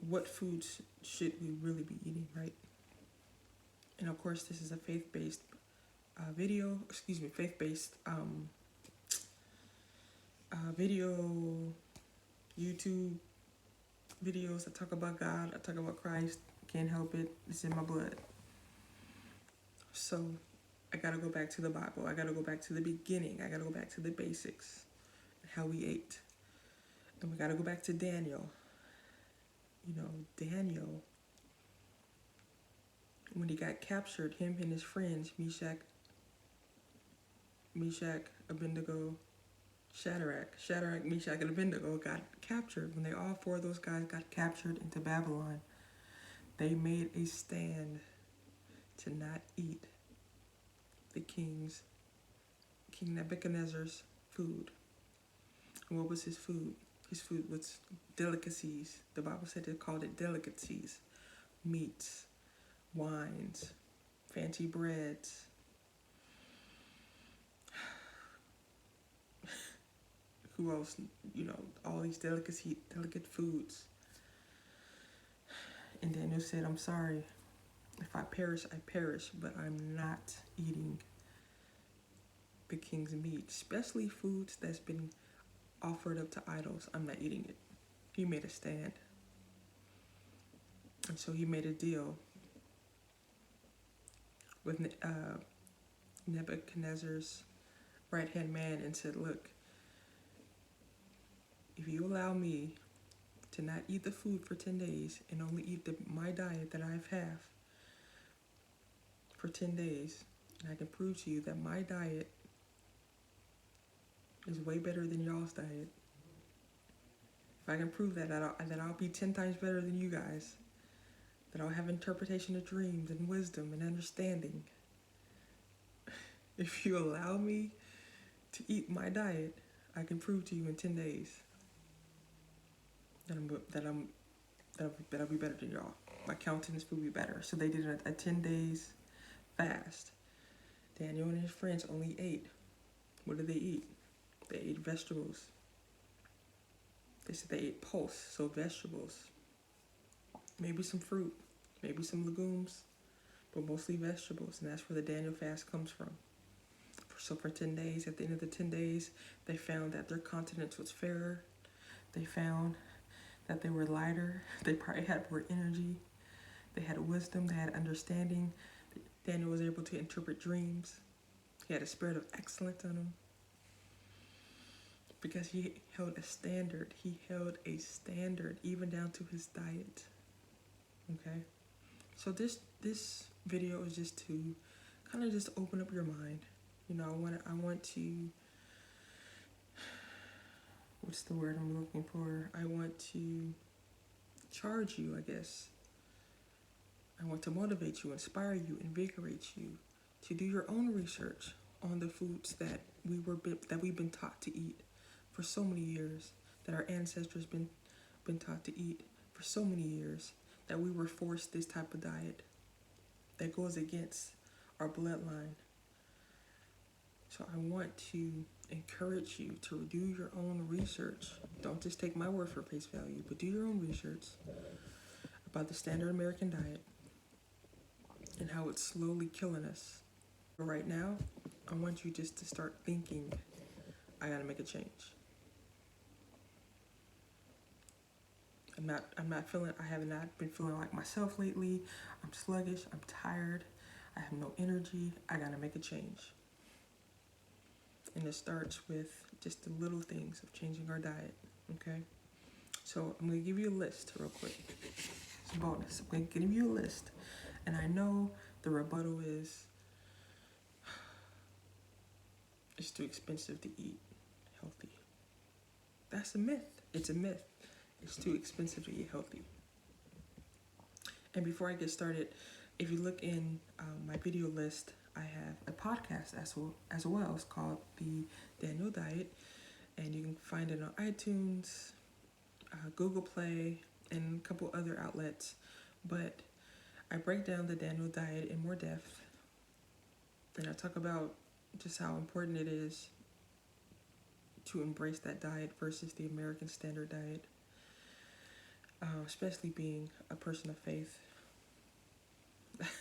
what foods should we really be eating, right? And of course, this is a faith-based video, YouTube videos. I talk about God, I talk about Christ. Can't help it, it's in my blood. So I gotta go back to the Bible. I gotta go back to the beginning. I gotta go back to the basics, how we ate. And we gotta go back to Daniel. Daniel, when he got captured, him and his friends, Abednego, Shadrach, Meshach, and Abednego got captured. When all four of those guys got captured into Babylon, they made a stand to not eat the King Nebuchadnezzar's food. And what was his food? His food was delicacies. The Bible said they called it delicacies. Meats, wines, fancy breads. Who else? All these delicate foods. And Daniel said, I'm sorry. If I perish, I perish, but I'm not eating the king's meat, especially foods that's been offered up to idols. I'm not eating it. He made a stand. And so he made a deal with Nebuchadnezzar's right-hand man and said, look, if you allow me to not eat the food for 10 days and only eat my diet that I have for 10 days, and I can prove to you that my diet is way better than y'all's diet. If I can prove that I'll be 10 times better than you guys, that I'll have interpretation of dreams and wisdom and understanding. If you allow me to eat my diet, I can prove to you in 10 days that I'll be better than y'all. My countenance will be better. So they did a 10 days fast. Daniel and his friends only ate. What did they eat? They ate vegetables. They said they ate pulse, so vegetables. Maybe some fruit, maybe some legumes, but mostly vegetables. And that's where the Daniel fast comes from. So for 10 days, at the end of the 10 days, they found that their countenance was fairer. They found that they were lighter. They probably had more energy. They had wisdom. They had understanding. Daniel was able to interpret dreams. He had a spirit of excellence on him because he held a standard. He held a standard even down to his diet. Okay? So this video is just to kind of just open up your mind. I want to, what's the word I'm looking for? I want to charge you, I guess. I want to motivate you, inspire you, invigorate you to do your own research on the foods that we've been taught to eat for so many years, that our ancestors been taught to eat for so many years, that we were forced this type of diet that goes against our bloodline. So I want to encourage you to do your own research. Don't just take my word for face value, but do your own research about the standard American diet and how it's slowly killing us. But right now, I want you just to start thinking, I gotta make a change. I have not been feeling like myself lately. I'm sluggish, I'm tired, I have no energy. I gotta make a change. And it starts with just the little things of changing our diet, okay? So I'm gonna give you a list real quick. It's a bonus. I'm gonna give you a list. And I know the rebuttal is, it's too expensive to eat healthy. That's a myth. It's a myth. It's too expensive to eat healthy. And before I get started, if you look in my video list, I have a podcast as well. It's called The Daniel Diet, and you can find it on iTunes, Google Play, and a couple other outlets. But I break down the Daniel Diet in more depth, and I talk about just how important it is to embrace that diet versus the American Standard Diet. especially being a person of faith.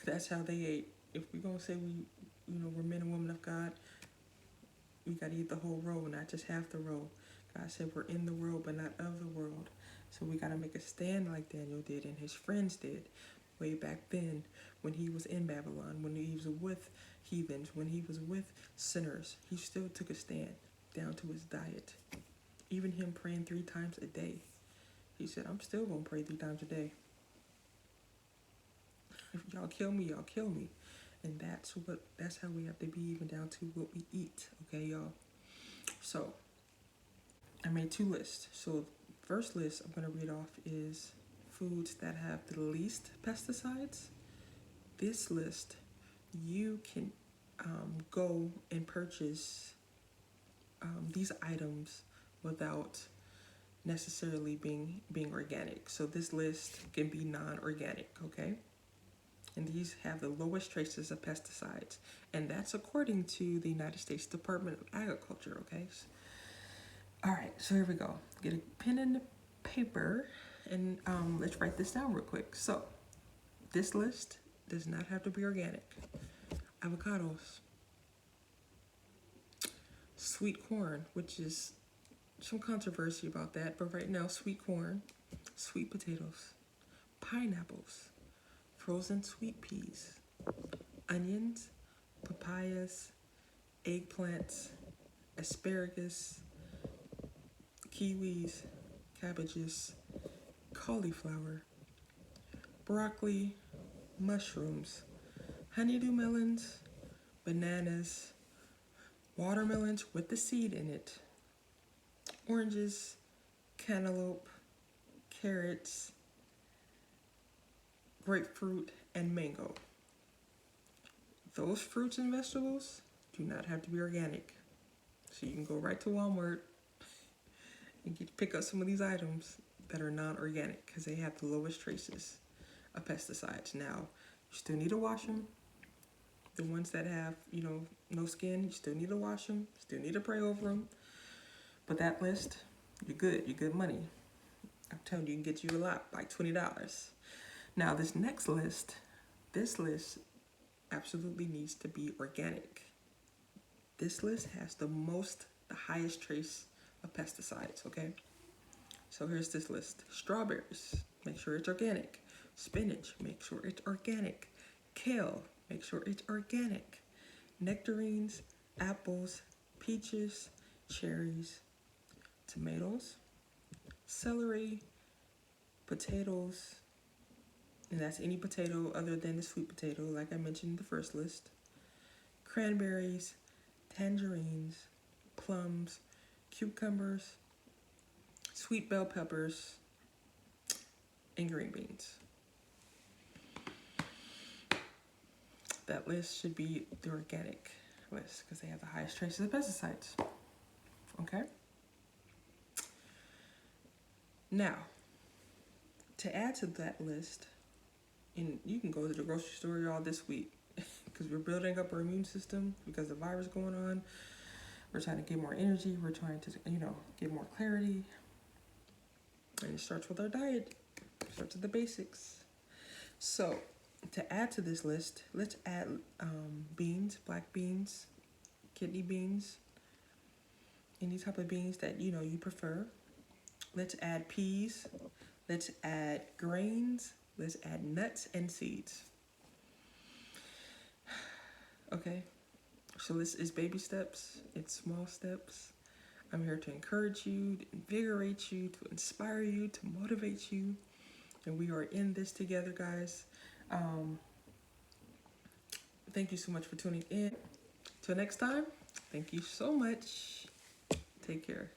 That's how they ate. If we're gonna say we're men and women of God, we gotta eat the whole roll, not just half the roll. God said we're in the world, but not of the world. So we gotta make a stand like Daniel did and his friends did way back then when he was in Babylon, when he was with heathens, when he was with sinners. He still took a stand down to his diet. Even him praying 3 times a day. He said, I'm still gonna pray 3 times a day. If y'all kill me, y'all kill me. And that's how we have to be, even down to what we eat. Okay, y'all. So I made 2 lists. So first list I'm gonna read off is foods that have the least pesticides. This list, you can go and purchase these items without necessarily being organic. So this list can be non-organic, okay? And these have the lowest traces of pesticides, and that's according to the United States Department of Agriculture, okay? All right, so here we go. Get a pen and paper, and let's write this down real quick. So this list does not have to be organic. Avocados, sweet corn, which is some controversy about that, but right now, sweet corn, sweet potatoes, pineapples, frozen sweet peas, onions, papayas, eggplants, asparagus, kiwis, cabbages, cauliflower, broccoli, mushrooms, honeydew melons, bananas, watermelons with the seed in it, oranges, cantaloupe, carrots, grapefruit, and mango. Those fruits and vegetables do not have to be organic. So you can go right to Walmart and pick up some of these items that are non-organic because they have the lowest traces of pesticides. Now, you still need to wash them. The ones that have, no skin, you still need to wash them. Still need to pray over them. But that list, you're good. You're good money. I'm telling you, you can get you a lot, like $20. Now, this next list, this list absolutely needs to be organic. This list has the highest trace of pesticides, okay? So here's this list. Strawberries, make sure it's organic. Spinach, make sure it's organic. Kale, make sure it's organic. Nectarines, apples, peaches, cherries, tomatoes, celery, potatoes, and that's any potato other than the sweet potato, like I mentioned in the first list. Cranberries, tangerines, plums, cucumbers, sweet bell peppers, and green beans. That list should be the organic list because they have the highest traces of pesticides. Okay? Now, to add to that list, and you can go to the grocery store, y'all, this week because we're building up our immune system because the virus going on. We're trying to get more energy. We're trying to, get more clarity. And it starts with our diet. It starts with the basics. So, to add to this list, let's add beans, black beans, kidney beans, any type of beans that you prefer. Let's add peas. Let's add grains. Let's add nuts and seeds. Okay, so this is baby steps. It's small steps. I'm here to encourage you, to invigorate you, to inspire you, to motivate you. And we are in this together, guys. Thank you so much for tuning in. Till next time, thank you so much. Take care.